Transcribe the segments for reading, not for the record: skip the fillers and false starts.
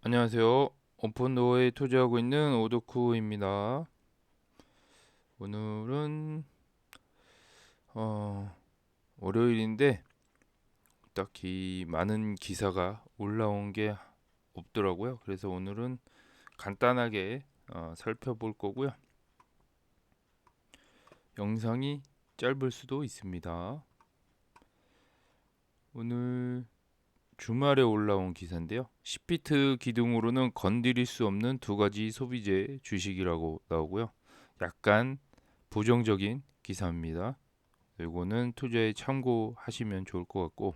안녕하세요. 오픈도어에 투자하고 있는 오도쿠입니다. 오늘은 어, 월요일인데 딱히 많은 기사가 올라온 게 없더라고요. 그래서 오늘은 간단하게 살펴볼 거고요. 영상이 짧을 수도 있습니다. 오늘 주말에 올라온 기사인데요. 10비트 기둥으로는 건드릴 수 없는 두 가지 소비재 주식이라고 나오고요. 약간 부정적인 기사입니다. 이거는 투자에 참고하시면 좋을 것 같고,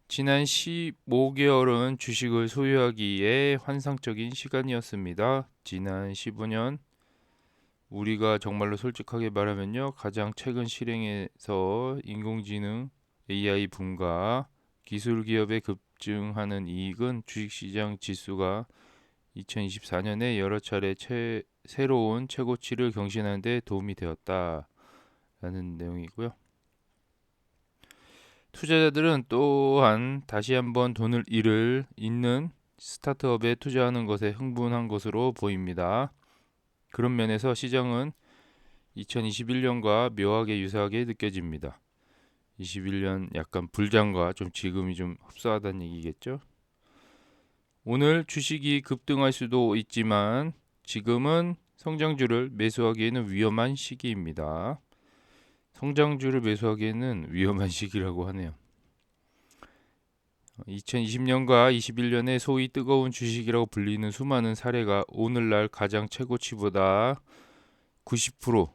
지난 15개월은 주식을 소유하기에 환상적인 시간이었습니다. 지난 15년 우리가 정말로 솔직하게 말하면요, 가장 최근 실행에서 인공지능 AI 붐과 기술 기업의 급증하는 이익은 주식시장 지수가 2024년에 여러 차례 새로운 최고치를 경신하는 데 도움이 되었다라는 내용이고요. 투자자들은 또한 다시 한번 돈을 잃을 있는 스타트업에 투자하는 것에 흥분한 것으로 보입니다. 그런 면에서 시장은 2021년과 묘하게 유사하게 느껴집니다. 21년 약간 불장과 좀 지금이 좀 흡사하다는 얘기겠죠. 오늘 주식이 급등할 수도 있지만 지금은 성장주를 매수하기에는 위험한 시기입니다. 성장주를 매수하기에는 위험한 시기라고 하네요. 2020년과 21년에 소위 뜨거운 주식이라고 불리는 수많은 사례가 오늘날 가장 최고치보다 90%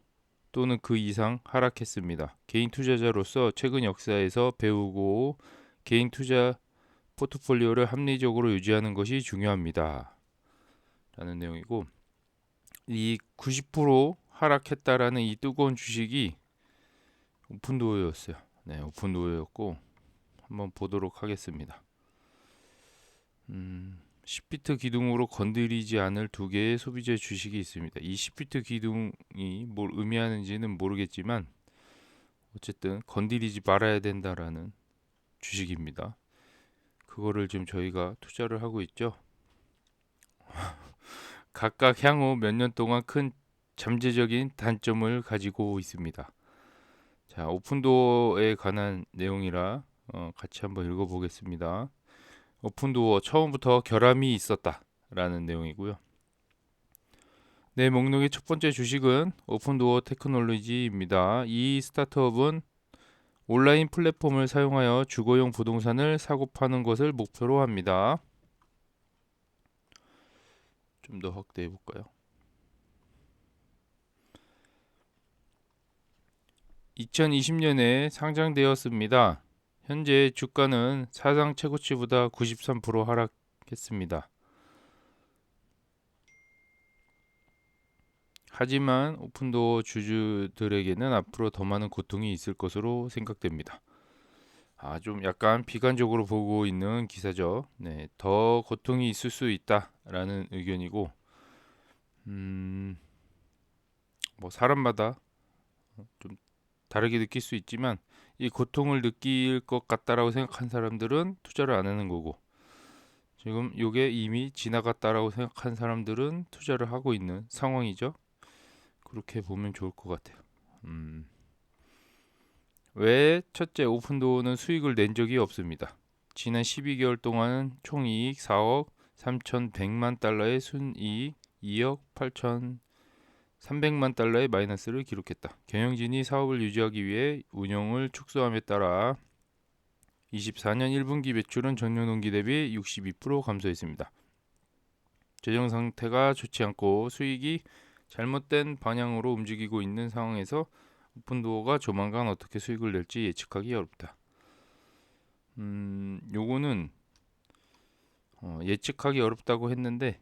또는 그 이상 하락했습니다. 개인 투자자로서 최근 역사에서 배우고 개인 투자 포트폴리오를 합리적으로 유지하는 것이 중요합니다. 라는 내용이고, 이 90% 하락했다라는 이 뜨거운 주식이 오픈도어였어요. 네, 오픈도어였고 한번 보도록 하겠습니다. 10비트 기둥으로 건드리지 않을 두 개의 소비재 주식이 있습니다. 이 10비트 기둥이 뭘 의미하는지는 모르겠지만 어쨌든 건드리지 말아야 된다라는 주식입니다. 그거를 지금 저희가 투자를 하고 있죠. 각각 향후 몇 년 동안 큰 잠재적인 단점을 가지고 있습니다. 자, 오픈도어에 관한 내용이라 같이 한번 읽어보겠습니다. 오픈도어 처음부터 결함이 있었다라는 내용이고요. 내 목록의 첫 번째 주식은 오픈도어 테크놀로지입니다. 이 스타트업은 온라인 플랫폼을 사용하여 주거용 부동산을 사고 파는 것을 목표로 합니다. 좀 더 확대해 볼까요? 2020년에 상장되었습니다. 현재 주가는 사상 최고치보다 93% 하락했습니다. 하지만 오픈도어 주주들에게는 앞으로 더 많은 고통이 있을 것으로 생각됩니다. 좀 약간 비관적으로 보고 있는 기사죠. 네, 더 고통이 있을 수 있다라는 의견이고, 음, 뭐 사람마다 좀 다르게 느낄 수 있지만 이 고통을 느낄 것 같다라고 생각한 사람들은 투자를 안 하는 거고, 지금 이게 이미 지나갔다라고 생각한 사람들은 투자를 하고 있는 상황이죠. 그렇게 보면 좋을 것 같아요. 왜 첫째, 오픈도어는 수익을 낸 적이 없습니다. 지난 12개월 동안 총이익 4억 3,100만 달러의 순이익 2억 8,300만 달러의 마이너스를 기록했다. 경영진이 사업을 유지하기 위해 운영을 축소함에 따라 24년 1분기 매출은 전년 동기 대비 62% 감소했습니다. 재정 상태가 좋지 않고 수익이 잘못된 방향으로 움직이고 있는 상황에서 오픈도어가 조만간 어떻게 수익을 낼지 예측하기 어렵다. 요거는 예측하기 어렵다고 했는데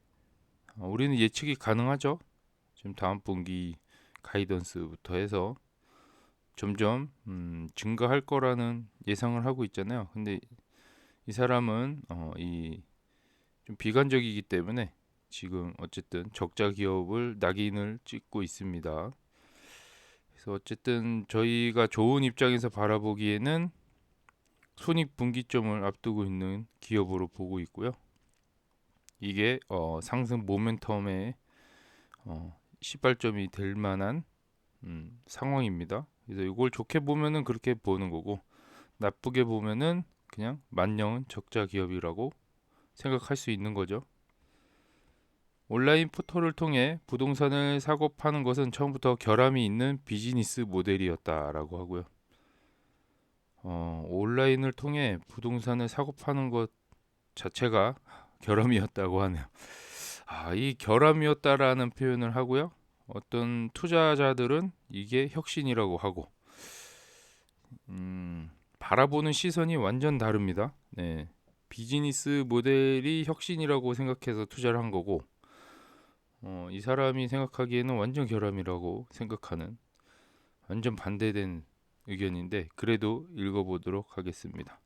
우리는 예측이 가능하죠. 지금 다음 분기 가이던스부터 해서 점점 증가할 거라는 예상을 하고 있잖아요. 근데 이 사람은 이 좀 비관적이기 때문에 지금 어쨌든 적자 기업을 낙인을 찍고 있습니다. 그래서 어쨌든 저희가 좋은 입장에서 바라보기에는 손익분기점을 앞두고 있는 기업으로 보고 있고요. 이게 상승 모멘텀의 시발점이 될 만한 상황입니다. 그래서 이걸 좋게 보면은 그렇게 보는 거고, 나쁘게 보면은 그냥 만년 적자 기업이라고 생각할 수 있는 거죠. 온라인 포털을 통해 부동산을 사고 파는 것은 처음부터 결함이 있는 비즈니스 모델이었다라고 하고요. 온라인을 통해 부동산을 사고 파는 것 자체가 결함이었다고 하네요. 이 결함이었다라는 표현을 하고요. 어떤 투자자들은 이게 혁신이라고 하고, 바라보는 시선이 완전 다릅니다. 네. 비즈니스 모델이 혁신이라고 생각해서 투자를 한 거고, 이 사람이 생각하기에는 완전 결함이라고 생각하는 완전 반대된 의견인데, 그래도 읽어보도록 하겠습니다.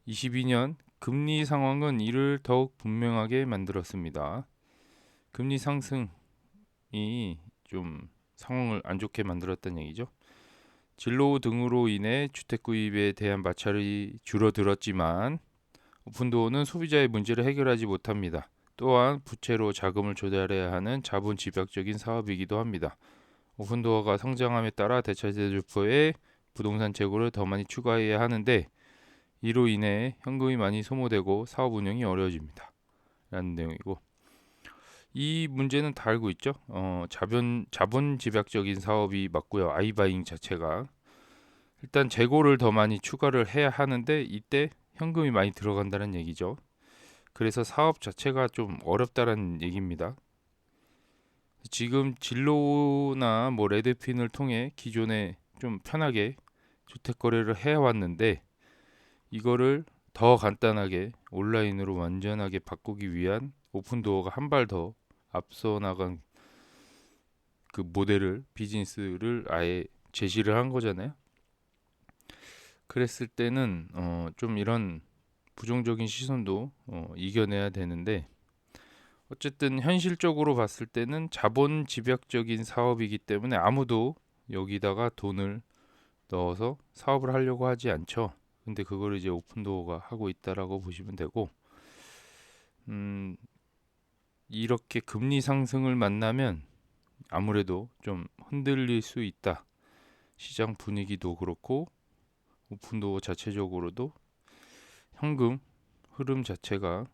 22년 금리 상황은 이를 더욱 분명하게 만들었습니다. 금리 상승이 좀 상황을 안 좋게 만들었다는 얘기죠. 진로 등으로 인해 주택 구입에 대한 마찰이 줄어들었지만 오픈도어는 소비자의 문제를 해결하지 못합니다. 또한 부채로 자금을 조달해야 하는 자본 집약적인 사업이기도 합니다. 오픈도어가 성장함에 따라 대차대조포에 부동산 재고를 더 많이 추가해야 하는데 이로 인해 현금이 많이 소모되고 사업 운영이 어려워집니다. 라는 내용이고, 이 문제는 다 알고 있죠. 자본 집약적인 사업이 맞고요. 아이바잉 자체가 일단 재고를 더 많이 추가를 해야 하는데 이때 현금이 많이 들어간다는 얘기죠. 그래서 사업 자체가 좀 어렵다는 얘기입니다. 지금 진로나 뭐 레드핀을 통해 기존에 좀 편하게 주택 거래를 해왔는데 이거를 더 간단하게 온라인으로 완전하게 바꾸기 위한 오픈도어가 한 발 더 앞서 나간 그 모델을 비즈니스를 아예 제시를 한 거잖아요. 그랬을 때는 좀 이런 부정적인 시선도 이겨내야 되는데 어쨌든 현실적으로 봤을 때는 자본 집약적인 사업이기 때문에 아무도 여기다가 돈을 넣어서 사업을 하려고 하지 않죠. 근데 그걸 이제 오픈도어가 하고 있다라고 보시면 되고, 이렇게 금리 상승을 만나면 아무래도 좀 흔들릴 수 있다. 시장 분위기도 그렇고 오픈도어 자체적으로도 현금 흐름 자체가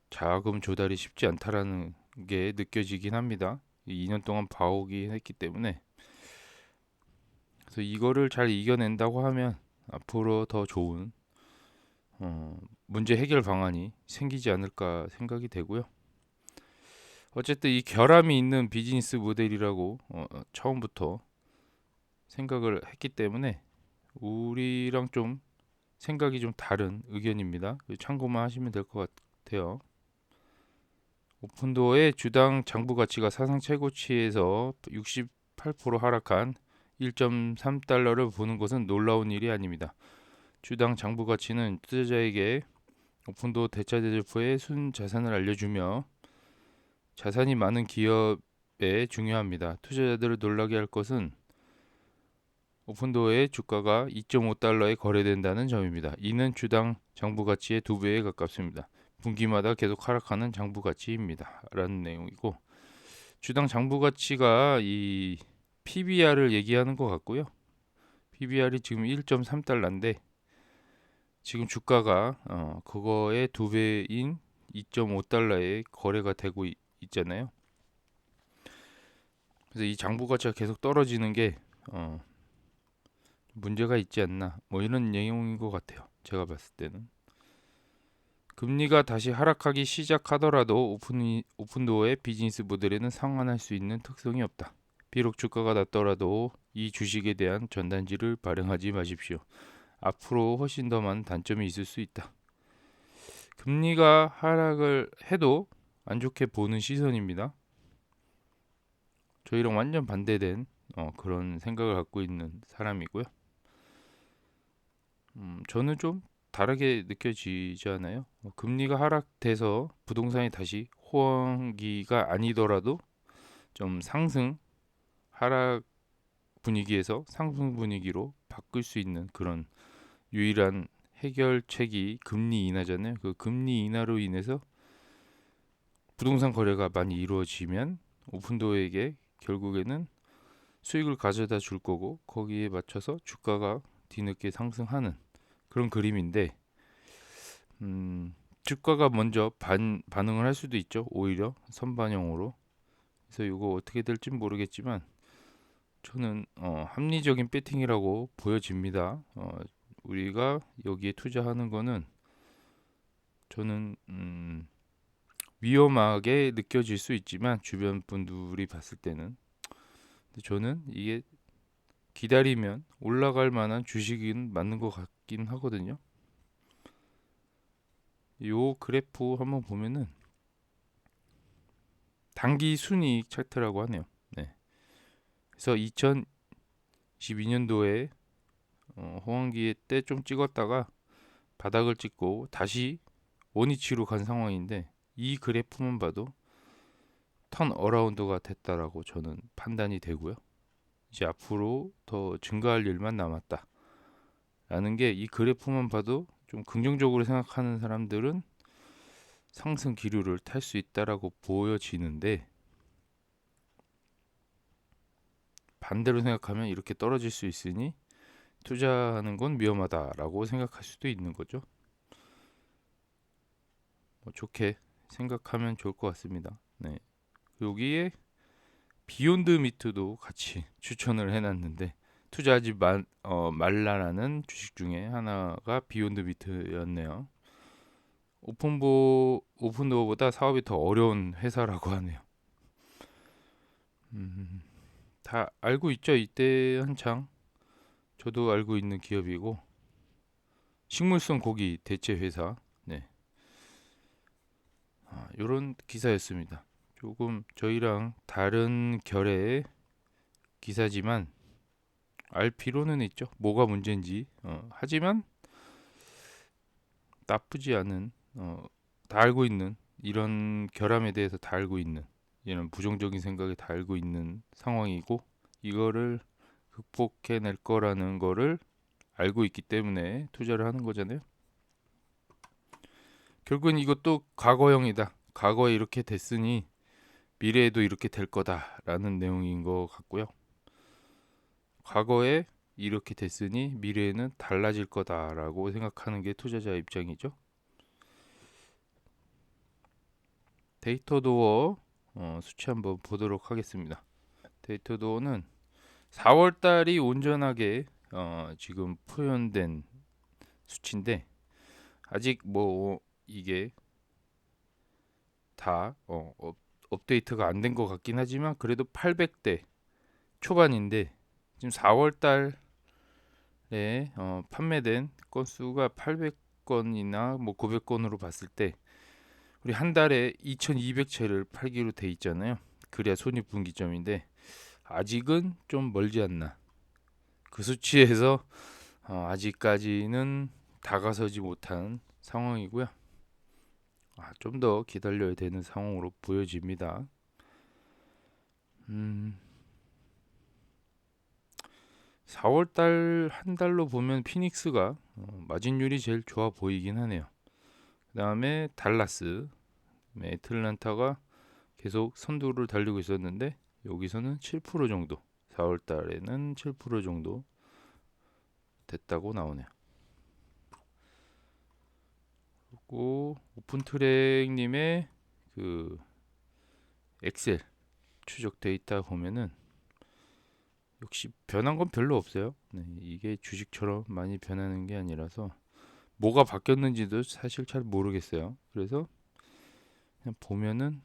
자금 조달이 쉽지 않다라는 게 느껴지긴 합니다. 2년 동안 봐오긴 했기 때문에. 그래서 이거를 잘 이겨낸다고 하면 앞으로 더 좋은 문제 해결 방안이 생기지 않을까 생각이 되고요. 어쨌든 이 결함이 있는 비즈니스 모델이라고 처음부터 생각을 했기 때문에 우리랑 좀 생각이 좀 다른 의견입니다. 참고만 하시면 될 것 같아요. 오픈도어의 주당 장부 가치가 사상 최고치에서 68% 하락한 1.3달러를 보는 것은 놀라운 일이 아닙니다. 주당 장부 가치는 투자자에게 오픈도어 대차대조포의 순자산을 알려주며 자산이 많은 기업에 중요합니다. 투자자들을 놀라게 할 것은 오픈도어의 주가가 2.5달러에 거래된다는 점입니다. 이는 주당 장부 가치의 2배에 가깝습니다. 분기마다 계속 하락하는 장부 가치입니다. 라는 내용이고, 주당 장부 가치가 이 PBR을 얘기하는 것 같고요. PBR이 지금 1.3달러인데 지금 주가가 그거의 2배인 2.5달러에 거래가 되고 있잖아요. 그래서 이 장부 가치가 계속 떨어지는 게 문제가 있지 않나, 뭐 이런 내용인 것 같아요. 제가 봤을 때는. 금리가 다시 하락하기 시작하더라도 오픈도어의 비즈니스 모델에는 상환할 수 있는 특성이 없다. 비록 주가가 낮더라도 이 주식에 대한 전단지를 발행하지 마십시오. 앞으로 훨씬 더 많은 단점이 있을 수 있다. 금리가 하락을 해도 안 좋게 보는 시선입니다. 저희랑 완전 반대된 그런 생각을 갖고 있는 사람이고요. 저는 좀 다르게 느껴지지 않아요? 금리가 하락돼서 부동산이 다시 호황기가 아니더라도 좀 상승 하락 분위기에서 상승 분위기로 바꿀 수 있는 그런 유일한 해결책이 금리 인하잖아요. 그 금리 인하로 인해서 부동산 거래가 많이 이루어지면 오픈도어에게 결국에는 수익을 가져다 줄 거고 거기에 맞춰서 주가가 뒤늦게 상승하는 그런 그림인데 주가가 먼저 반응을 할 수도 있죠. 오히려 선반영으로. 그래서 이거 어떻게 될지 모르겠지만 저는 합리적인 배팅이라고 보여집니다. 우리가 여기에 투자하는 거는 저는 위험하게 느껴질 수 있지만 주변 분들이 봤을 때는 근데 저는 이게 기다리면 올라갈 만한 주식은 맞는 것 같긴 하거든요. 요 그래프 한번 보면은 단기 순이익 차트라고 하네요. 네. 그래서 2012년도에 호황기에 때 좀 찍었다가 바닥을 찍고 다시 원위치로 간 상황인데 이 그래프만 봐도 턴 어라운드가 됐다라고 저는 판단이 되고요. 이제 앞으로 더 증가할 일만 남았다. 라는 게 이 그래프만 봐도 좀 긍정적으로 생각하는 사람들은 상승 기류를 탈 수 있다라고 보여지는데 반대로 생각하면 이렇게 떨어질 수 있으니 투자하는 건 위험하다라고 생각할 수도 있는 거죠. 좋게 생각하면 좋을 것 같습니다. 네. 여기에 비욘드 미트도 같이 추천을 해놨는데 투자하지 말라라는 주식 중에 하나가 비욘드 미트였네요. 오픈도어보다 사업이 더 어려운 회사라고 하네요. 다 알고 있죠. 이때 한창 저도 알고 있는 기업이고 식물성 고기 대체 회사. 네. 이런 기사였습니다. 조금 저희랑 다른 결의 기사지만 알 필요는 있죠. 뭐가 문제인지. 하지만 나쁘지 않은 다 알고 있는 이런 결함에 대해서 다 알고 있는 이런 부정적인 생각에 다 알고 있는 상황이고 이거를 극복해낼 거라는 거를 알고 있기 때문에 투자를 하는 거잖아요. 결국은 이것도 과거형이다. 과거에 이렇게 됐으니 미래에도 이렇게 될 거다라는 내용인 것 같고요. 과거에 이렇게 됐으니 미래에는 달라질 거다라고 생각하는 게 투자자 입장이죠. 데이터도어 수치 한번 보도록 하겠습니다. 데이터도어는 4월 달이 온전하게 지금 표현된 수치인데 아직 뭐 이게 다 업데이트가 안 된 것 같긴 하지만 그래도 800대 초반인데 지금 4월 달에 판매된 건수가 800건이나 뭐 900건으로 봤을 때 우리 한 달에 2200채를 팔기로 돼 있잖아요. 그래야 손익분기점인데 아직은 좀 멀지 않나. 그 수치에서 아직까지는 다가서지 못한 상황이고요. 좀 더 기다려야 되는 상황으로 보여집니다. 4월 달 한 달로 보면 피닉스가 마진율이 제일 좋아 보이긴 하네요. 그다음에 달라스, 애틀란타가 계속 선두를 달리고 있었는데 여기서는 7% 정도, 4월 달에는 7% 정도 됐다고 나오네요. 그리고 오픈트랙님의 그 엑셀 추적 데이터 보면은 역시 변한 건 별로 없어요. 네, 이게 주식처럼 많이 변하는 게 아니라서 뭐가 바뀌었는지도 사실 잘 모르겠어요. 그래서 그냥 보면은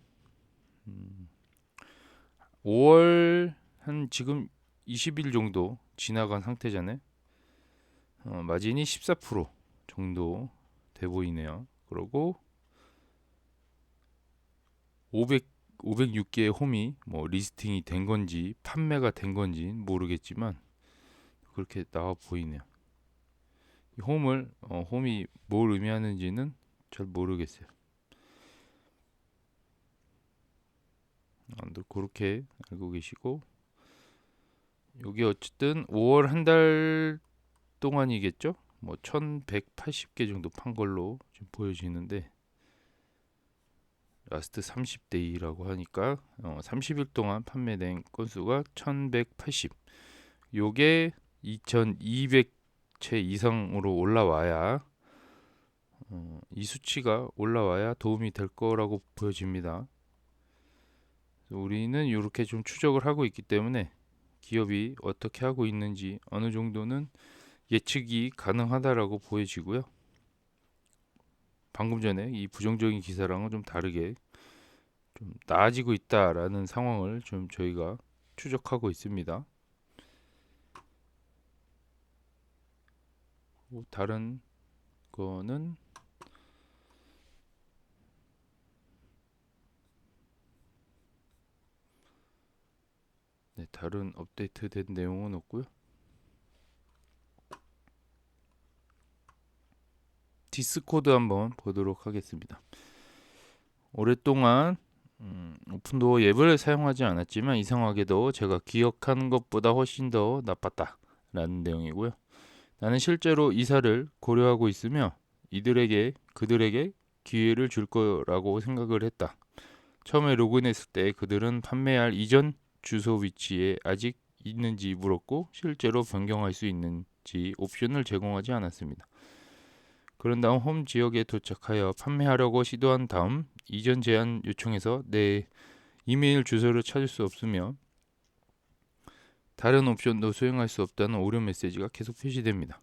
5월 한 지금 20일 정도 지나간 상태잖아요. 마진이 14% 정도 돼 보이네요. 그리고 506개의 홈이 뭐 리스팅이 된 건지 판매가 된 건지 모르겠지만 그렇게 나와 보이네요. 이 홈이 뭘 의미하는지는 잘 모르겠어요. 그렇게 알고 계시고 여기 어쨌든 5월 한 달 동안이겠죠? 뭐 1180개 정도 판 걸로 지금 보여지는데 라스트 30대 2라고 하니까 30일 동안 판매된 건수가 1180. 요게 2200채 이상으로 올라와야 이 수치가 올라와야 도움이 될 거라고 보여집니다. 우리는 이렇게 좀 추적을 하고 있기 때문에 기업이 어떻게 하고 있는지 어느 정도는 예측이 가능하다라고 보여지고요. 방금 전에 이 부정적인 기사랑은 좀 다르게 좀 나아지고 있다라는 상황을 좀 저희가 추적하고 있습니다. 다른 거는 네, 다른 업데이트된 내용은 없고요. 디스코드 한번 보도록 하겠습니다. 오랫동안 오픈도어 앱을 사용하지 않았지만 이상하게도 제가 기억하는 것보다 훨씬 더 나빴다라는 내용이고요. 나는 실제로 이사를 고려하고 있으며 그들에게 기회를 줄 거라고 생각을 했다. 처음에 로그인했을 때 그들은 판매할 이전 주소 위치에 아직 있는지 물었고 실제로 변경할 수 있는지 옵션을 제공하지 않았습니다. 그런 다음 홈 지역에 도착하여 판매하려고 시도한 다음 이전 제한 요청에서 내 이메일 주소를 찾을 수 없으며 다른 옵션도 수행할 수 없다는 오류 메시지가 계속 표시됩니다.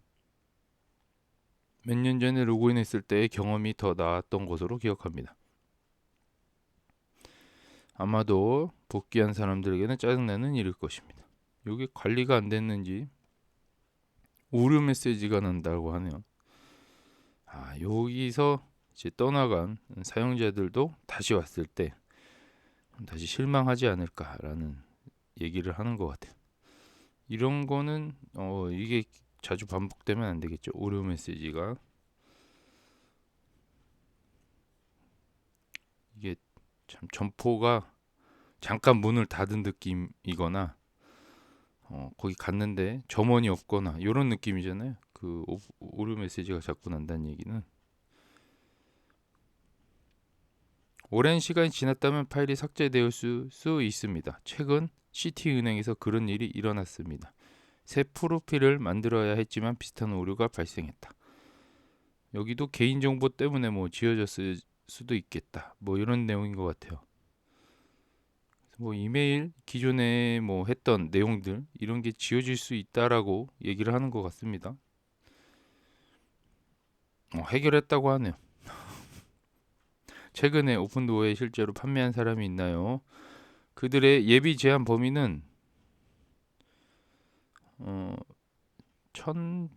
몇 년 전에 로그인했을 때의 경험이 더 나았던 것으로 기억합니다. 아마도 복귀한 사람들에게는 짜증나는 일일 것입니다. 이게 관리가 안 됐는지 오류 메시지가 난다고 하네요. 여기서 이제 떠나간 사용자들도 다시 왔을 때 다시 실망하지 않을까라는 얘기를 하는 것 같아요. 이런 거는 이게 자주 반복되면 안 되겠죠. 오류 메시지가 이게 참 점포가 잠깐 문을 닫은 느낌이거나 거기 갔는데 점원이 없거나 이런 느낌이잖아요. 그 오류 메시지가 자꾸 난다는 얘기는 오랜 시간이 지났다면 파일이 삭제될 수 있습니다. 최근 시티은행에서 그런 일이 일어났습니다. 새 프로필을 만들어야 했지만 비슷한 오류가 발생했다. 여기도 개인정보 때문에 뭐 지워졌을 수도 있겠다. 뭐 이런 내용인 것 같아요. 뭐 이메일 기존에 뭐 했던 내용들 이런 게 지워질 수 있다라고 얘기를 하는 것 같습니다. 해결했다고 하네요. 최근에 오픈도어에 실제로 판매한 사람이 있나요? 그들의 예비 제한 범위는 10만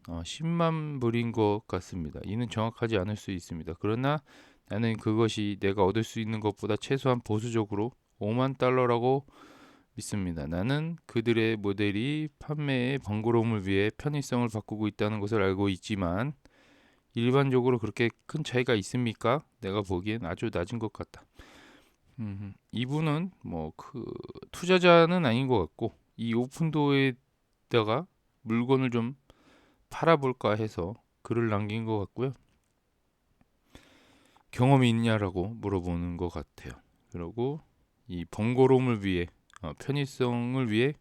10만 불인 것 같습니다. 이는 정확하지 않을 수 있습니다. 그러나 나는 그것이 내가 얻을 수 있는 것보다 최소한 보수적으로 5만 달러라고 믿습니다. 나는 그들의 모델이 판매의 번거로움을 위해 편의성을 바꾸고 있다는 것을 알고 있지만 일반적으로 그렇게 큰 차이가 있습니까? 내가 보기엔 아주 낮은 것 같다. 이분은 뭐 그 투자자는 아닌 것 같고 이 오픈도어에다가 물건을 좀 팔아볼까 해서 글을 남긴 것 같고요. 경험이 있냐라고 물어보는 것 같아요. 그리고 이 번거로움을 위해 편의성을 위해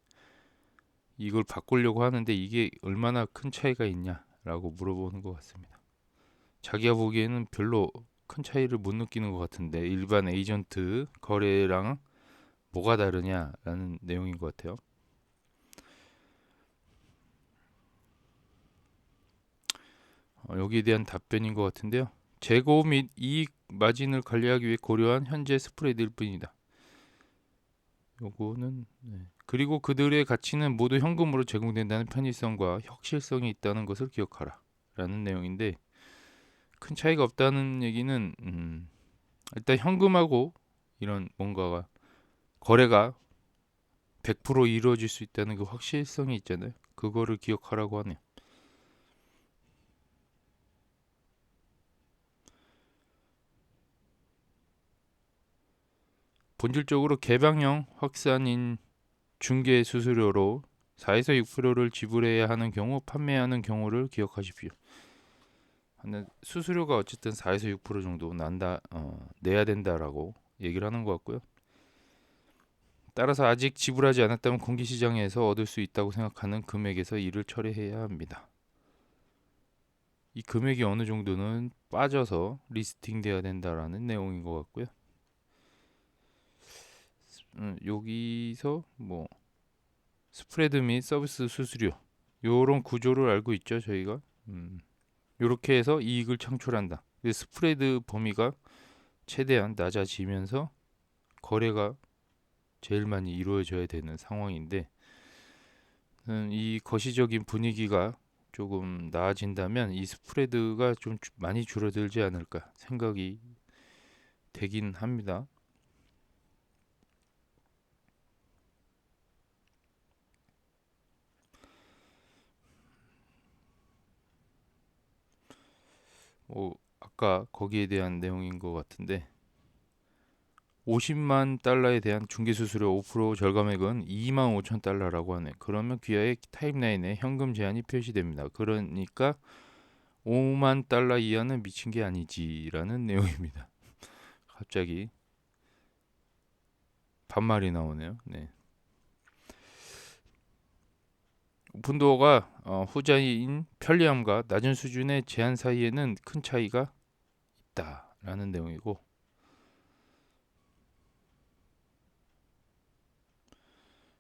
이걸 바꾸려고 하는데 이게 얼마나 큰 차이가 있냐라고 물어보는 것 같습니다. 자기가 보기에는 별로 큰 차이를 못 느끼는 것 같은데 일반 에이전트 거래랑 뭐가 다르냐라는 내용인 것 같아요. 여기에 대한 답변인 것 같은데요. 재고 및 이익 마진을 관리하기 위해 고려한 현재 스프레드일 뿐이다. 요거는 그리고 그들의 가치는 모두 현금으로 제공된다는 편의성과 혁실성이 있다는 것을 기억하라 라는 내용인데 큰 차이가 없다는 얘기는 일단 현금하고 이런 뭔가가 거래가 100% 이루어질 수 있다는 그 확실성이 있잖아요. 그거를 기억하라고 하네요. 본질적으로 개방형 확산인 중개 수수료로 4에서 6%를 지불해야 하는 경우 판매하는 경우를 기억하십시오. 수수료가 어쨌든 4에서 6% 정도 내야 된다라고 얘기를 하는 것 같고요. 따라서 아직 지불하지 않았다면 공개시장에서 얻을 수 있다고 생각하는 금액에서 이를 처리해야 합니다. 이 금액이 어느 정도는 빠져서 리스팅돼야 된다라는 내용인 것 같고요. 여기서 뭐 스프레드 및 서비스 수수료 요런 구조를 알고 있죠, 저희가. 요렇게 해서 이익을 창출한다. 스프레드 범위가 최대한 낮아지면서 거래가 제일 많이 이루어져야 되는 상황인데, 이 거시적인 분위기가 조금 나아진다면 이 스프레드가 좀 많이 줄어들지 않을까 생각이 되긴 합니다. 아까 거기에 대한 내용인 것 같은데, 50만 달러에 대한 중개수수료 5% 절감액은 2만 5천 달러라고 하네. 그러면 귀하의 타임라인에 현금 제한이 표시됩니다. 그러니까 5만 달러 이하는 미친 게 아니지라는 내용입니다. 갑자기 반말이 나오네요. 네. 오픈도어가 후자인 편리함과 낮은 수준의 제한 사이에는 큰 차이가 있다라는 내용이고,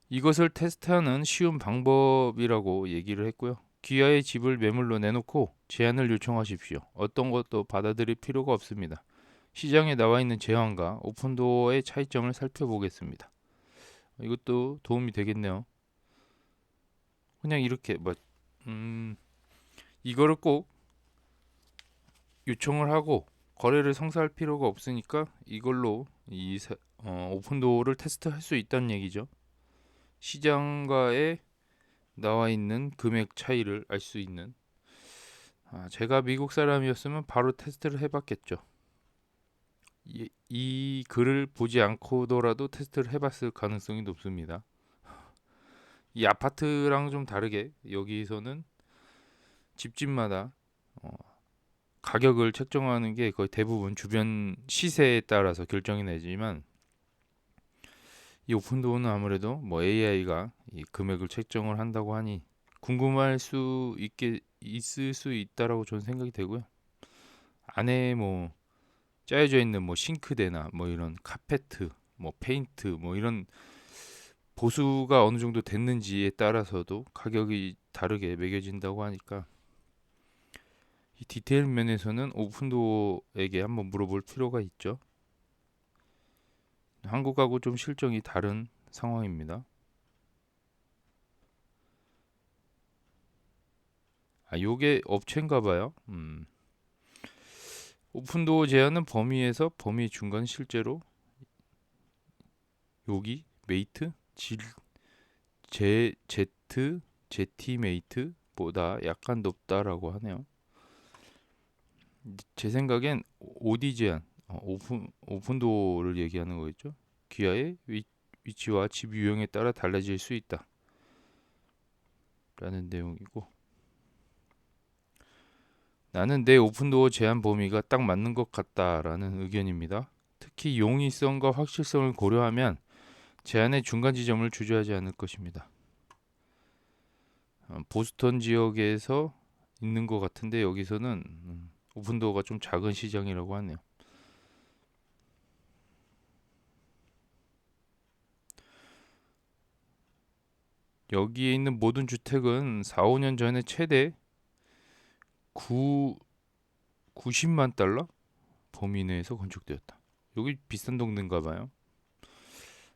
이것을 테스트하는 쉬운 방법이라고 얘기를 했고요. 귀하의 집을 매물로 내놓고 제안을 요청하십시오. 어떤 것도 받아들일 필요가 없습니다. 시장에 나와 있는 제한과 오픈도어의 차이점을 살펴보겠습니다. 이것도 도움이 되겠네요. 그냥 이렇게 이거를 꼭 요청을 하고 거래를 성사할 필요가 없으니까 이걸로 오픈도어를 테스트할 수 있다는 얘기죠. 시장과의 나와 있는 금액 차이를 알 수 있는. 제가 미국 사람이었으면 바로 테스트를 해봤겠죠. 이 글을 보지 않고더라도 테스트를 해봤을 가능성이 높습니다. 이 아파트랑 좀 다르게 여기서는 집집마다 가격을 책정하는 게 거의 대부분 주변 시세에 따라서 결정이 되지만, 이 오픈도어는 아무래도 뭐 AI가 이 금액을 책정을 한다고 하니 궁금할 수 있을 수 있다라고 저는 생각이 되고요. 안에 뭐 짜여져 있는 뭐 싱크대나 뭐 이런 카페트, 뭐 페인트, 뭐 이런 보수가 어느 정도 됐는지에 따라서도 가격이 다르게 매겨진다고 하니까 이 디테일 면에서는 오픈도어에게 한번 물어볼 필요가 있죠. 한국하고 좀 실정이 다른 상황입니다. 요게 업체인가 봐요. 오픈도어 제한은 범위에서 범위 중간 실제로 여기 메이트 제티메이트보다 약간 높다라고 하네요. 제 생각엔 OD 제한, 오픈도어를 얘기하는 거겠죠. 기아의 위치와 집 유형에 따라 달라질 수 있다 라는 내용이고, 나는 내 오픈도어 제한 범위가 딱 맞는 것 같다라는 의견입니다. 특히 용이성과 확실성을 고려하면 제한의 중간 지점을 주저하지 않을 것입니다. 보스턴 지역에서 있는 것 같은데 여기서는 오픈도어가 좀 작은 시장이라고 하네요. 여기에 있는 모든 주택은 4, 5년 전에 최대 90만 달러 범위 내에서 건축되었다. 여기 비싼 동네인가 봐요.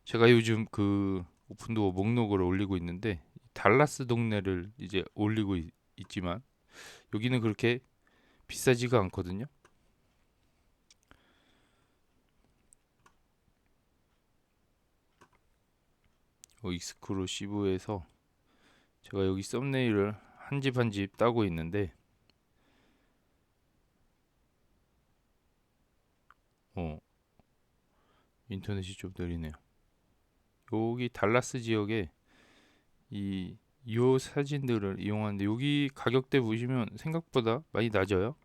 제가 요즘 그 오픈도어 목록을 올리고 있는데 달라스 동네를 이제 올리고 있지만 여기는 그렇게 비싸지가 않거든요. 익스클루시브에서 제가 여기 썸네일을 한 집 한 집 따고 있는데 인터넷이 좀 느리네요. 여기 달라스 지역에 이 이 사진들을 이용하는데 여기 가격대 보시면 생각보다 많이 낮아요.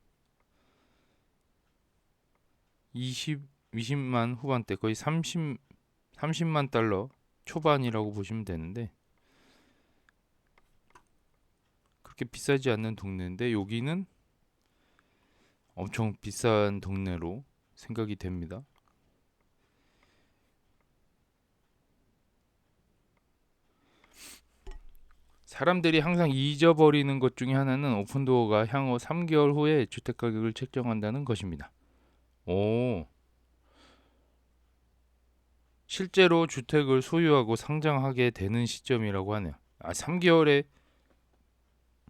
20만 후반대, 거의 30만 달러 초반이라고 보시면 되는데 그렇게 비싸지 않는 동네인데 여기는 엄청 비싼 동네로 생각이 됩니다. 사람들이 항상 잊어버리는 것 중에 하나는 오픈도어가 향후 3개월 후에 주택 가격을 책정한다는 것입니다. 오, 실제로 주택을 소유하고 상장하게 되는 시점이라고 하네요. 3개월의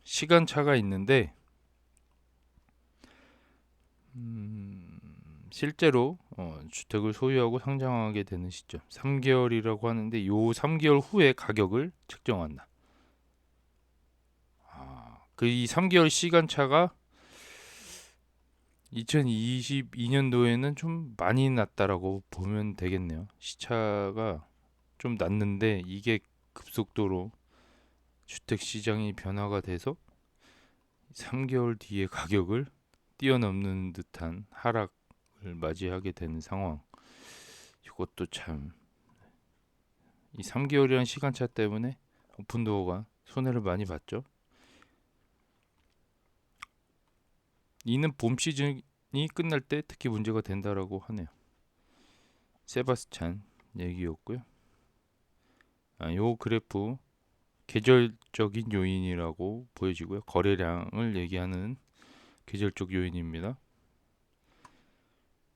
시간차가 있는데 실제로 주택을 소유하고 상장하게 되는 시점 3개월이라고 하는데 요 3개월 후에 가격을 책정한다. 그 이 3개월 시간차가 2022년도에는 좀 많이 났다라고 보면 되겠네요. 시차가 좀 났는데 이게 급속도로 주택 시장이 변화가 돼서 3개월 뒤에 가격을 뛰어넘는 듯한 하락을 맞이하게 되는 상황. 이것도 참 이 3개월이라는 시간차 때문에 오픈도어가 손해를 많이 봤죠. 이는 봄 시즌이 끝날 때 특히 문제가 된다라고 하네요. 세바스찬 얘기였고요. 요 그래프 계절적인 요인이라고 보여지고요. 거래량을 얘기하는 계절적 요인입니다.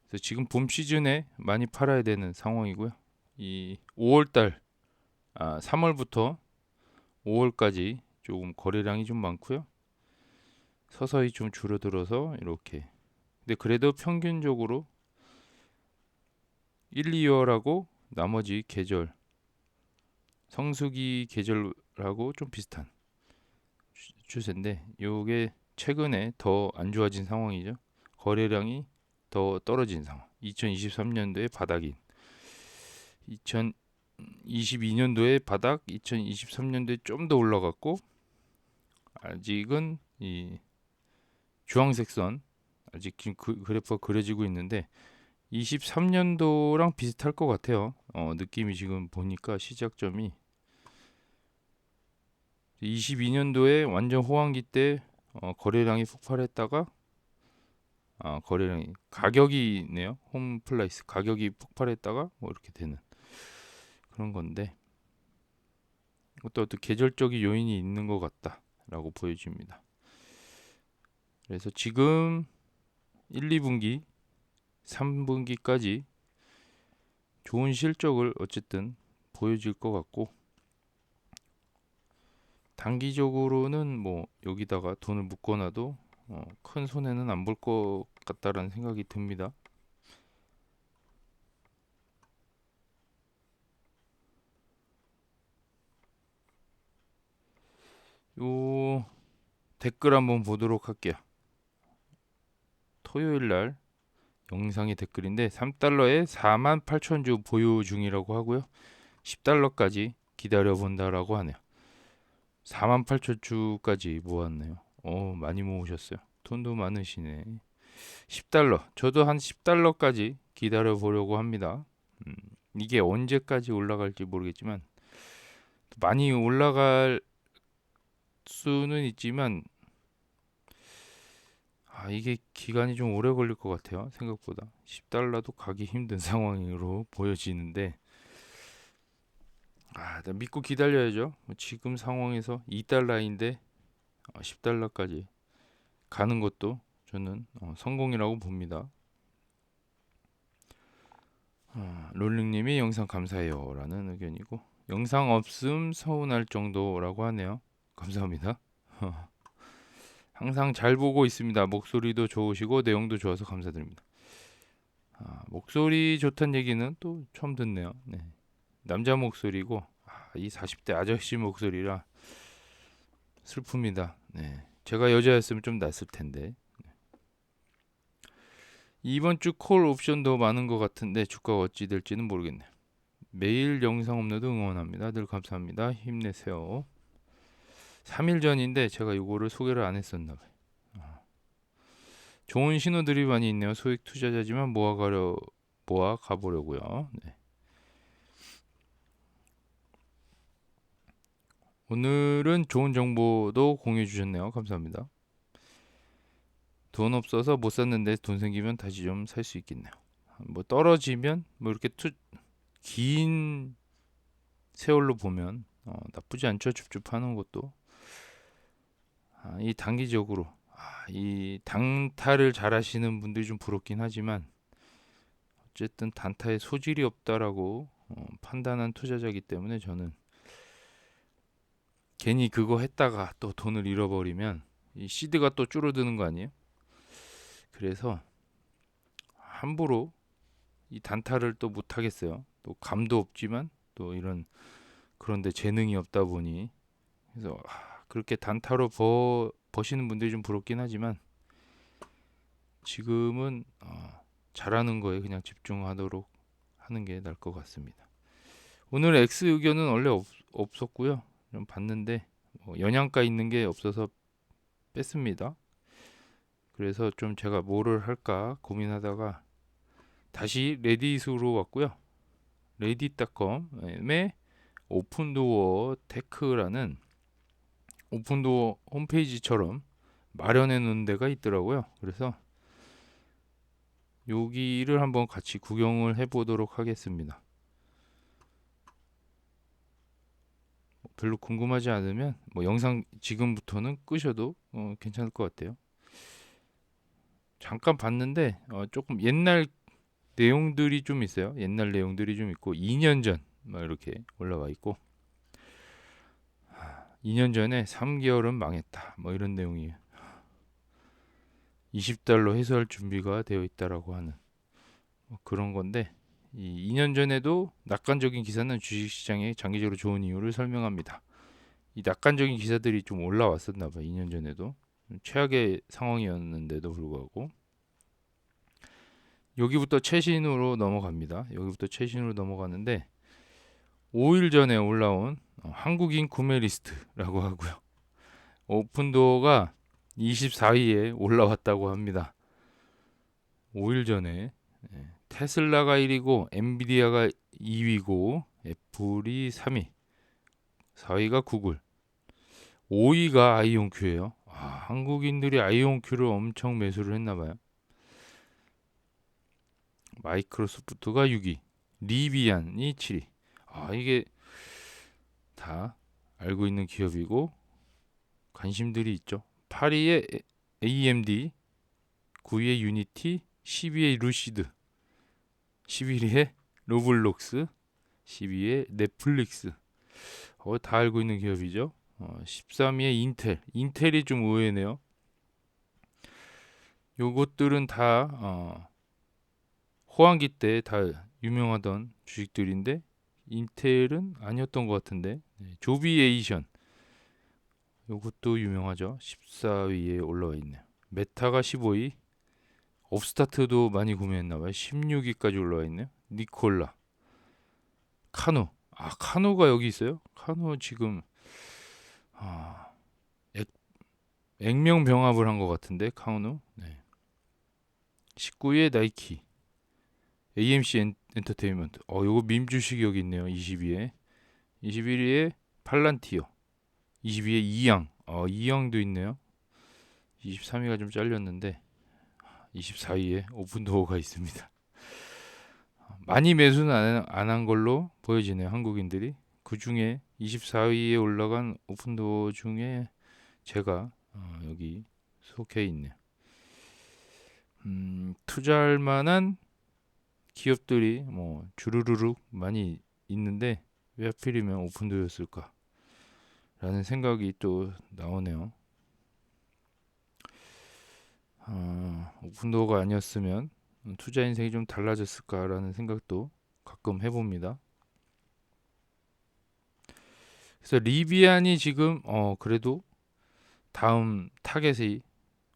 그래서 지금 봄 시즌에 많이 팔아야 되는 상황이고요. 이 5월달, 3월부터 5월까지 조금 거래량이 좀 많고요. 서서히 좀 줄어들어서 이렇게. 근데 그래도 평균적으로 1, 2월하고 나머지 계절, 성수기 계절하고 좀 비슷한 추세인데 요게 최근에 더 안 좋아진 상황이죠. 거래량이 더 떨어진 상황. 2023년도에 바닥인 2022년도에 바닥, 2023년도에 좀 더 올라갔고 아직은 이 주황색 선 아직 지금 그래프가 그려지고 있는데 23년도랑 비슷할 것 같아요. 느낌이 지금 보니까 시작점이 22년도에 완전 호황기 때 거래량이 폭발했다가 거래량이 가격이네요. 홈플라이스 가격이 폭발했다가 뭐 이렇게 되는 그런 건데 이것도 어떤 계절적인 요인이 있는 것 같다라고 보여집니다. 그래서 지금 1, 2분기, 3분기까지 좋은 실적을 어쨌든 보여줄 것 같고 단기적으로는 뭐 여기다가 돈을 묶어놔도 큰 손해는 안 볼 것 같다라는 생각이 듭니다. 요 댓글 한번 보도록 할게요. 토요일 날 영상의 댓글인데 3달러에 48,000주 보유 중이라고 하고요. 10달러까지 기다려 본다라고 하네요. 48,000주까지 모았네요. 많이 모으셨어요. 돈도 많으시네. 10달러. 저도 한 10달러까지 기다려 보려고 합니다. 이게 언제까지 올라갈지 모르겠지만 많이 올라갈 수는 있지만 이게 기간이 좀 오래 걸릴 것 같아요. 생각보다 10달러도 가기 힘든 상황으로 보여지는데 믿고 기다려야죠. 지금 상황에서 2달러인데 10달러까지 가는 것도 저는 성공이라고 봅니다. 롤링님이 영상 감사해요 라는 의견이고 영상 없음 서운할 정도라고 하네요. 감사합니다. 항상 잘 보고 있습니다. 목소리도 좋으시고 내용도 좋아서 감사드립니다. 목소리 좋다는 얘기는 또 처음 듣네요. 네. 남자 목소리고 이 40대 아저씨 목소리라 슬픕니다. 네. 제가 여자였으면 좀 낫을 텐데. 이번 주 콜 옵션도 많은 것 같은데 주가가 어찌 될지는 모르겠네요. 매일 영상 업로드 응원합니다. 늘 감사합니다. 힘내세요. 3일 전인데 제가 이거를 소개를 안 했었나 봐요. 좋은 신호들이 많이 있네요. 소액 투자자지만 모아 가보려고요. 네. 오늘은 좋은 정보도 공유해 주셨네요. 감사합니다. 돈 없어서 못 샀는데 돈 생기면 다시 좀 살 수 있겠네요. 뭐 떨어지면 뭐 이렇게 긴 세월로 보면 나쁘지 않죠. 줍줍하는 것도. 이 단기적으로 이 단타를 잘 하시는 분들이 좀 부럽긴 하지만 어쨌든 단타에 소질이 없다라고 판단한 투자자이기 때문에 저는 괜히 그거 했다가 또 돈을 잃어버리면 이 시드가 또 줄어드는 거 아니에요? 그래서 함부로 이 단타를 또 못 하겠어요. 또 감도 없지만 또 이런 그런데 재능이 없다 보니 그래서 그렇게 단타로 버시는 분들이 좀 부럽긴 하지만 지금은 잘하는 거에 그냥 집중하도록 하는 게 나을 것 같습니다. 오늘 X 의견은 원래 없었고요. 좀 봤는데 연양가 있는 게 없어서 뺐습니다. 그래서 좀 제가 뭐를 할까 고민하다가 다시 레딧으로 왔고요. 레딧닷컴의 오픈도어 테크라는 오픈도어 홈페이지처럼 마련해 놓은 데가 있더라고요. 그래서 여기를 한번 같이 구경을 해 보도록 하겠습니다. 별로 궁금하지 않으면 뭐 영상 지금부터는 끄셔도 괜찮을 것 같아요. 잠깐 봤는데 조금 옛날 내용들이 좀 있어요. 옛날 내용들이 좀 있고 2년 전 막 이렇게 올라와 있고 2년 전에 3개월은 망했다. 뭐 이런 내용이에요. 20달러 회수할 준비가 되어 있다라고 하는 뭐 그런 건데 이 2년 전에도 낙관적인 기사는 주식시장에 장기적으로 좋은 이유를 설명합니다. 이 낙관적인 기사들이 좀 올라왔었나 봐요. 2년 전에도 최악의 상황이었는데도 불구하고 여기부터 최신으로 넘어갑니다. 여기부터 최신으로 넘어가는데 5일 전에 올라온 한국인 구매 리스트라고 하고요. 오픈도어가 24위에 올라왔다고 합니다. 5일 전에 테슬라가 1위고 엔비디아가 2위고 애플이 3위, 4위가 구글, 5위가 아이온큐예요. 한국인들이 아이온큐를 엄청 매수를 했나봐요. 마이크로소프트가 6위, 리비안이 7위. 이게 다 알고 있는 기업이고 관심들이 있죠. 8위에 AMD, 9위에 유니티, 10위에 루시드, 11위에 로블록스, 12위에 넷플릭스. 다 알고 있는 기업이죠. 13위에 인텔이 좀 의외네요. 요것들은 다 호황기 때 다 유명하던 주식들인데 인텔은 아니었던 것 같은데 조비에이션 요것도 유명하죠. 14위에 올라와 있네요. 메타가 15위, 업스타트도 많이 구매했나봐요. 16위까지 올라와 있네요. 니콜라, 카누. 카누가 여기 있어요? 카누 지금 아, 액, 액면 병합을 한 것 같은데 카누. 네. 19위에 나이키, AMC 엔터테인먼트. 요거 밈 주식이 여기 있네요. 20위에. 21위에 팔란티어. 22위에 이양. 이양도 있네요. 23위가 좀 잘렸는데 24위에 오픈도어가 있습니다. 많이 매수는 안 한 걸로 보여지네요. 한국인들이. 그 중에 24위에 올라간 오픈도어 중에 제가 여기 속해 있네요. 투자할 만한 기업들이 뭐 주르르륵 많이 있는데 왜 하필이면 오픈도어였을까? 라는 생각이 또 나오네요. 오픈도어가 아니었으면 투자 인생이 좀 달라졌을까라는 생각도 가끔 해봅니다. 그래서 리비안이 지금 그래도 다음 타겟이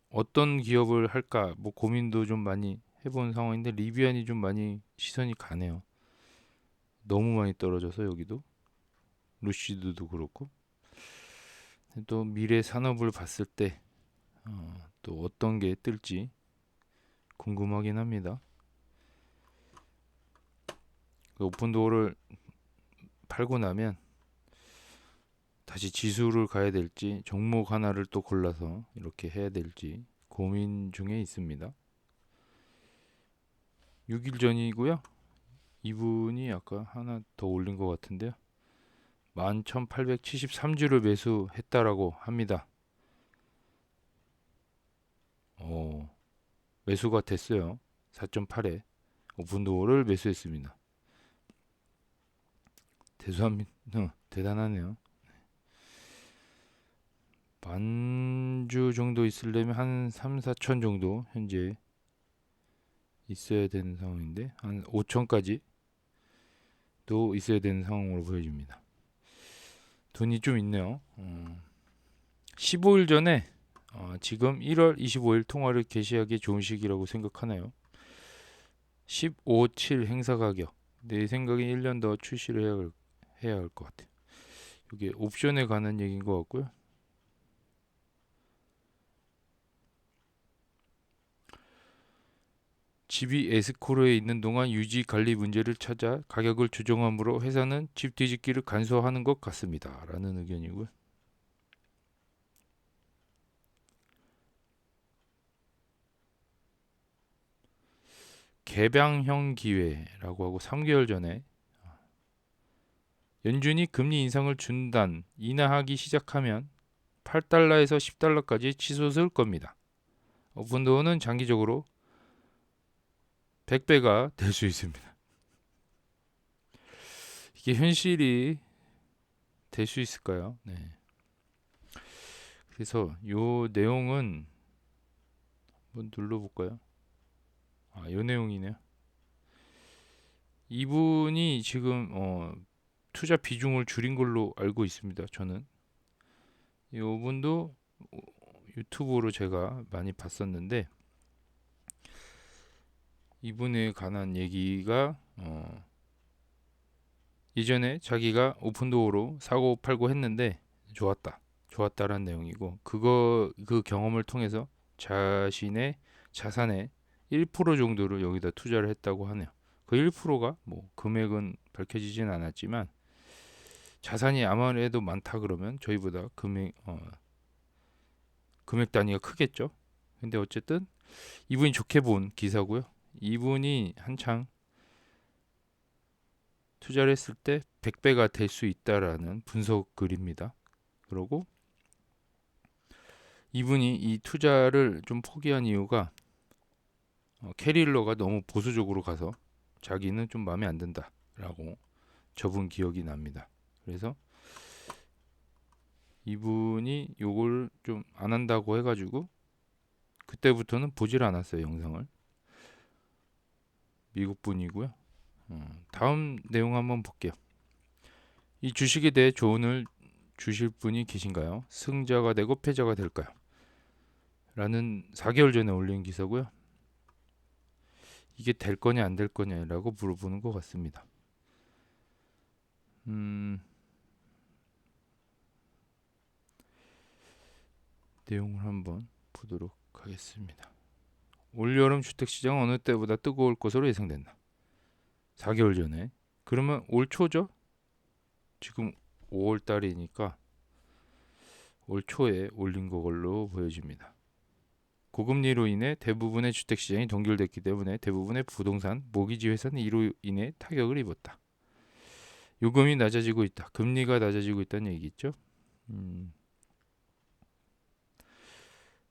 어떤 기업을 할까 뭐 고민도 좀 많이 해본 상황인데 리비안이 좀 많이 시선이 가네요. 너무 많이 떨어져서 여기도 루시드도 그렇고 또 미래 산업을 봤을 때 또 어떤 게 뜰지 궁금하긴 합니다. 그 오픈도어를 팔고 나면 다시 지수를 가야 될지 종목 하나를 또 골라서 이렇게 해야 될지 고민 중에 있습니다. 6일 전이고요. 이분이 아까 하나 더 올린 것 같은데요. 11,873주를 매수했다라고 합니다. 매수가 됐어요. 4.8에 오픈도어를 매수했습니다. 대수합니다. 대단하네요. 만주 정도 있으려면 한 3, 4천 정도 현재 있어야 되는 상황인데 한 5천까지 또 있어야 되는 상황으로 보여집니다. 돈이 좀 있네요. 15일 전에 지금 1월 25일 통화를 개시하기 좋은 시기라고 생각하나요? 15.7 행사 가격. 내 생각에 1년 더 출시를 해야 할 것 같아요. 이게 옵션에 관한 얘기인 것 같고요. 집이 에스코르에 있는 동안 유지 관리 문제를 찾아 가격을 조정함으로 회사는 집 뒤집기를 간소화하는 것 같습니다. 라는 의견이고요. 개방형 기회라고 하고 3개월 전에 연준이 금리 인상을 인하하기 시작하면 8달러에서 10달러까지 치솟을 겁니다. 오픈도어는 장기적으로 100배가 될 수 있습니다. 이게 현실이 될 수 있을까요? 네. 그래서 요 내용은 한번 눌러볼까요? 요 내용이네요. 이분이 지금 투자 비중을 줄인 걸로 알고 있습니다. 저는 이분도 유튜브로 제가 많이 봤었는데 이분에 관한 얘기가 예전에 자기가 오픈도어로 사고 팔고 했는데 좋았다라는 내용이고 그 경험을 통해서 자신의 자산의 1% 정도를 여기다 투자를 했다고 하네요. 그 1%가 뭐 금액은 밝혀지진 않았지만 자산이 아무래도 많다 그러면 저희보다 금액 단위가 크겠죠. 근데 어쨌든 이분이 좋게 본 기사고요. 이분이 한창 투자를 했을 때 100배가 될 수 있다라는 분석 글입니다. 그리고 이분이 이 투자를 좀 포기한 이유가 캐릴러가 너무 보수적으로 가서 자기는 좀 마음에 안 든다라고 접은 기억이 납니다. 그래서 이분이 요걸 좀 안 한다고 해가지고 그때부터는 보질 않았어요. 영상을. 미국 분이고요. 다음 내용 한번 볼게요. 이 주식에 대해 조언을 주실 분이 계신가요? 승자가 되고 패자가 될까요? 라는 4개월 전에 올린 기사고요. 이게 될 거냐 안 될 거냐라고 물어보는 것 같습니다. 내용을 한번 보도록 하겠습니다. 올여름 주택시장은 어느 때보다 뜨거울 것으로 예상된다. 4개월 전에. 그러면 올 초죠? 지금 5월 달이니까 올 초에 올린 걸로 보여집니다. 고금리로 인해 대부분의 주택시장이 동결됐기 때문에 대부분의 부동산, 모기지 회사는 이로 인해 타격을 입었다. 요금이 낮아지고 있다. 금리가 낮아지고 있다는 얘기죠.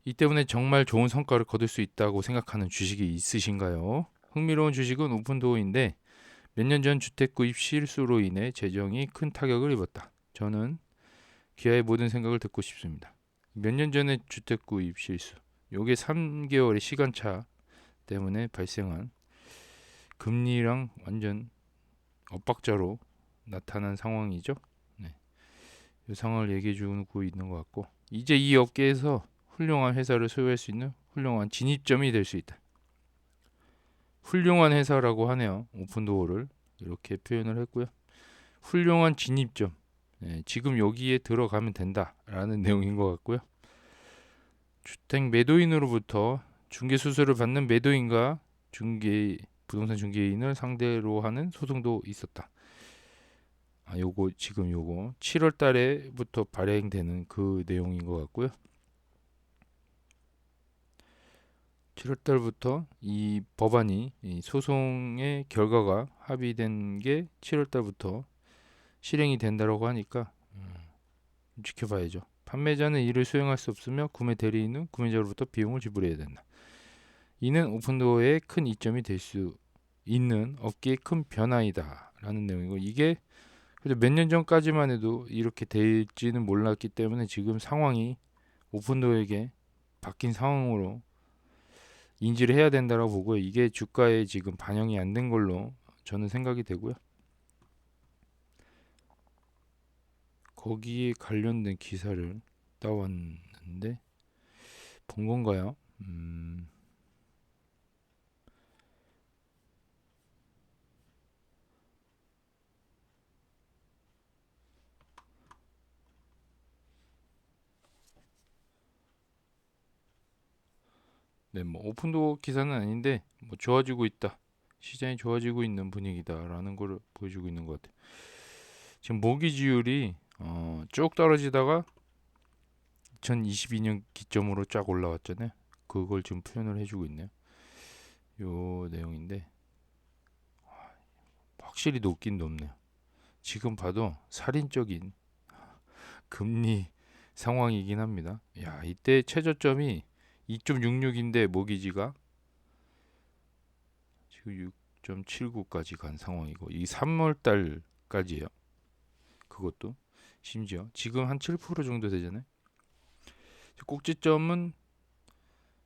이 때문에 정말 좋은 성과를 거둘 수 있다고 생각하는 주식이 있으신가요? 흥미로운 주식은 오픈도어인데 몇 년 전 주택 구입 실수로 인해 재정이 큰 타격을 입었다. 저는 기아의 모든 생각을 듣고 싶습니다. 몇 년 전에 주택 구입 실수. 요게 3개월의 시간차 때문에 발생한 금리랑 완전 엇박자로 나타난 상황이죠. 네. 이 상황을 얘기해 주고 있는 것 같고 이제 이 업계에서 훌륭한 회사를 소유할 수 있는 훌륭한 진입점이 될 수 있다. 훌륭한 회사라고 하네요. 오픈도어를 이렇게 표현을 했고요. 훌륭한 진입점. 지금 여기에 들어가면 된다라는 내용인 것 같고요. 주택 매도인으로부터 중개 수수료를 받는 매도인과 부동산 중개인을 상대로 하는 소송도 있었다. 요거 지금 요거 7월 달에부터 발행되는 그 내용인 것 같고요. 7월 달부터 이 법안이 이 소송의 결과가 합의된 게 7월 달부터 실행이 된다고 하니까 지켜봐야죠. 판매자는 이를 수행할 수 없으며 구매 대리인은 구매자로부터 비용을 지불해야 된다. 이는 오픈도어의 큰 이점이 될 수 있는 업계의 큰 변화이다라는 내용이고, 이게 몇 년 전까지만 해도 이렇게 될지는 몰랐기 때문에 지금 상황이 오픈도어에게 바뀐 상황으로 인지를 해야 된다고 보고요. 이게 주가에 지금 반영이 안 된 걸로 저는 생각이 되고요. 거기에 관련된 기사를 따왔는데 본 건가요? 네, 뭐 오픈도어 기사는 아닌데 뭐 좋아지고 있다. 시장이 좋아지고 있는 분위기다라는 걸 보여주고 있는 것 같아요. 지금 모기지율이 쭉 떨어지다가 2022년 기점으로 쫙 올라왔잖아요. 그걸 지금 표현을 해주고 있네요. 요 내용인데 확실히 높긴 높네요. 지금 봐도 살인적인 금리 상황이긴 합니다. 야, 이때 최저점이 2.66인데 모기지가 지금 6.79까지 간 상황이고, 이 3월 달까지예요. 그것도 심지어 지금 한 7% 정도 되잖아요. 꼭지점은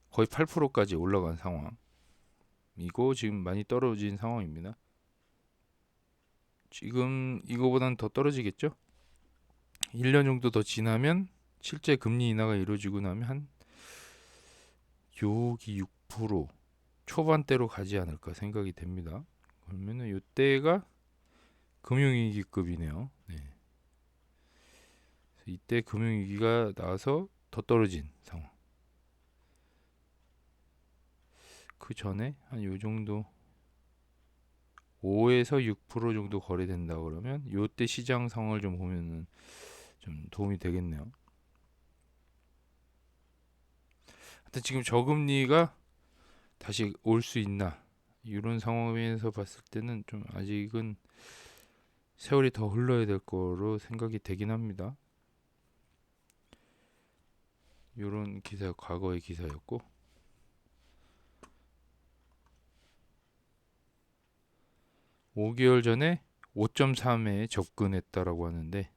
거의 8%까지 올라간 상황이고 지금 많이 떨어진 상황입니다. 지금 이거보다는 더 떨어지겠죠? 1년 정도 더 지나면 실제 금리 인하가 이루어지고 나면 한 여기 6% 초반대로 가지 않을까 생각이 됩니다. 그러면은 이때가 금융위기급이네요. 네. 이때 금융위기가 나서 더 떨어진 상황. 그 전에 한 요 정도 5에서 6% 정도 거래된다 그러면 요때 시장 상황을 좀 보면은 좀 도움이 되겠네요. 하여튼 지금 저금리가 다시 올 수 있나 이런 상황에서 봤을 때는 좀 아직은 세월이 더 흘러야 될 거로 생각이 되긴 합니다. 이런 기사 과거의 기사였고, 5개월 전에 5.3에 접근했다라고 하는데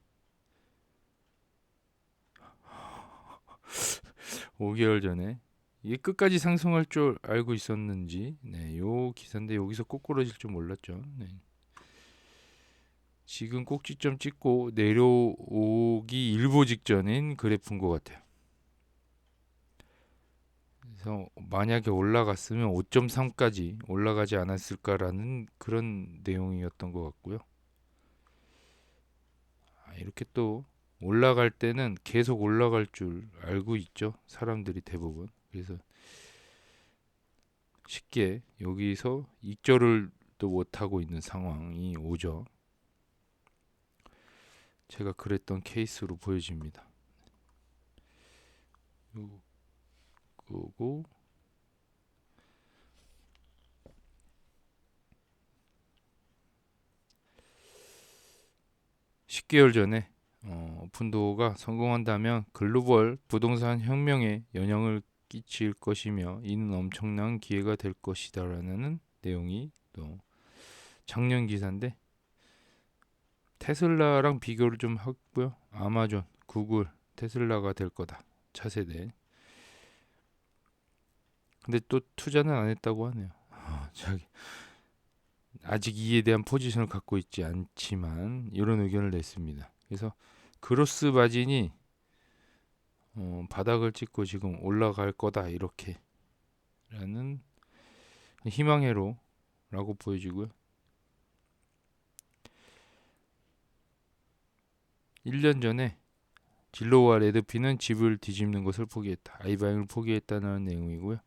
5개월 전에 이게 끝까지 상승할 줄 알고 있었는지, 요 기사인데 여기서 꼬꾸라질 줄 몰랐죠. 지금 꼭지점 찍고 내려오기 일보 직전인 그래프인 것 같아요. 그래서 만약에 올라갔으면 5.3까지 올라가지 않았을까라는 그런 내용이었던 것 같고요. 이렇게 또 올라갈 때는 계속 올라갈 줄 알고 있죠. 사람들이 대부분. 그래서 쉽게 여기서 익절을 또 못하고 있는 상황이 오죠. 제가 그랬던 케이스로 보여집니다. 그리고 10개월 전에 오픈도어가 성공한다면 글로벌 부동산 혁명에 영향을 끼칠 것이며 이는 엄청난 기회가 될 것이다라는 내용이 또 작년 기사인데, 테슬라랑 비교를 좀 하고요. 아마존, 구글, 테슬라가 될 거다. 차세대. 근데 또 투자는 안 했다고 하네요. 자기 아직 이에 대한 포지션을 갖고 있지 않지만 이런 의견을 냈습니다. 그래서 그로스 마진이 바닥을 찍고 지금 올라갈 거다 이렇게라는 희망회로라고 보여지고요. 1년 전에 진로와 레드피는 집을 뒤집는 것을 포기했다. 아이바잉을 포기했다는 내용이고요.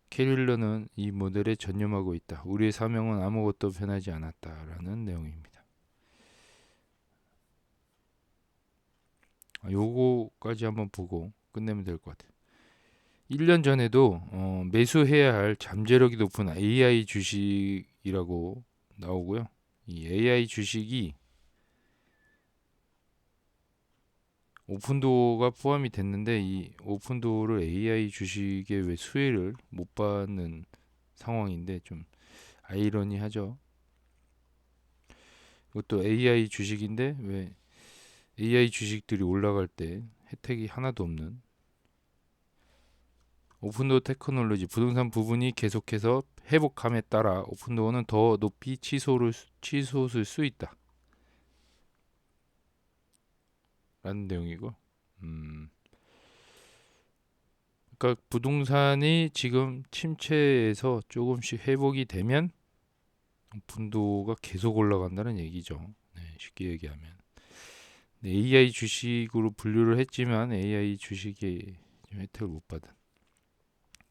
캐릴러는 이 모델에 전념하고 있다. 우리의 사명은 아무것도 변하지 않았다라는 내용입니다. 요거까지 한번 보고 끝내면 될 것 같아요. 1년 전에도 매수해야 할 잠재력이 높은 AI 주식이라고 나오고요. 이 AI 주식이 오픈도어가 포함이 됐는데 이 오픈도어를 AI 주식의 왜 수혜를 못 받는 상황인데 좀 아이러니하죠. 이것도 AI 주식인데 왜 AI 주식들이 올라갈 때 혜택이 하나도 없는 오픈도어 테크놀로지 부동산 부분이 계속해서 회복함에 따라 오픈도어는 더 높이 치솟을 수 있다 라는 내용이고 그러니까 부동산이 지금 침체에서 조금씩 회복이 되면 오픈도어가 계속 올라간다는 얘기죠. 네, 쉽게 얘기하면 네, AI 주식으로 분류를 했지만 AI 주식에 혜택을 못 받은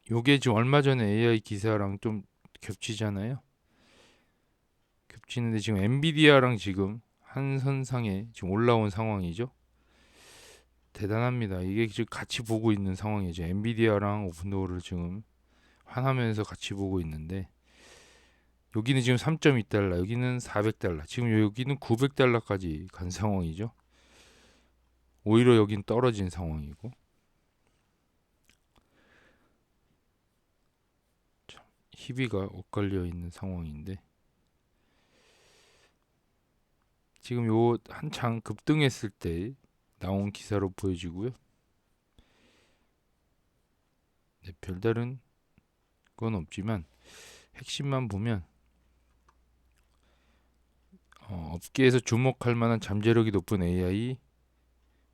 요게 지금 얼마 전에 AI 기사랑 좀 겹치잖아요. 겹치는데 지금 엔비디아랑 지금 한 선상에 지금 올라온 상황이죠. 대단합니다. 이게 지금 같이 보고 있는 상황이죠. 엔비디아랑 오픈도어를 지금 화나면서 같이 보고 있는데 여기는 지금 3.2달러, 여기는 400달러, 지금 여기는 900달러까지 간 상황이죠. 오히려 여긴 떨어진 상황이고 참, 희비가 엇갈려 있는 상황인데 지금 요 한창 급등했을 때 나온 기사로 보여지고요. 네, 별다른 건 없지만 핵심만 보면 업계에서 주목할 만한 잠재력이 높은 AI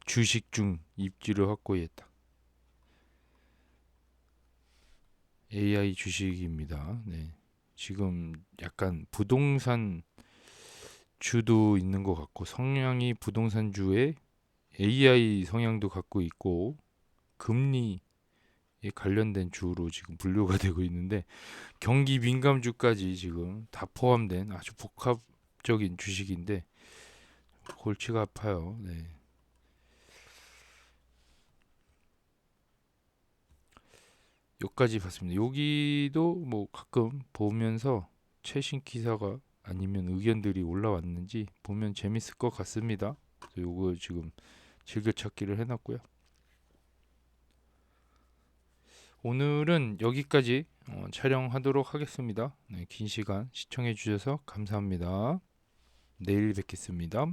주식 중 입지를 확고히 했다. AI 주식입니다. 네. 지금 약간 부동산 주도 있는 것 같고 성향이 부동산주에 AI 성향도 갖고 있고 금리에 관련된 주로 지금 분류가 되고 있는데 경기 민감주까지 지금 다 포함된 아주 복합적인 주식인데 골치가 아파요. 네. 여기까지 봤습니다. 여기도 뭐 가끔 보면서 최신 기사가 아니면 의견들이 올라왔는지 보면 재밌을 것 같습니다. 그래서 요거 지금 즐겨찾기를 해놨고요. 오늘은 여기까지 촬영하도록 하겠습니다. 네, 긴 시간 시청해 주셔서 감사합니다. 내일 뵙겠습니다.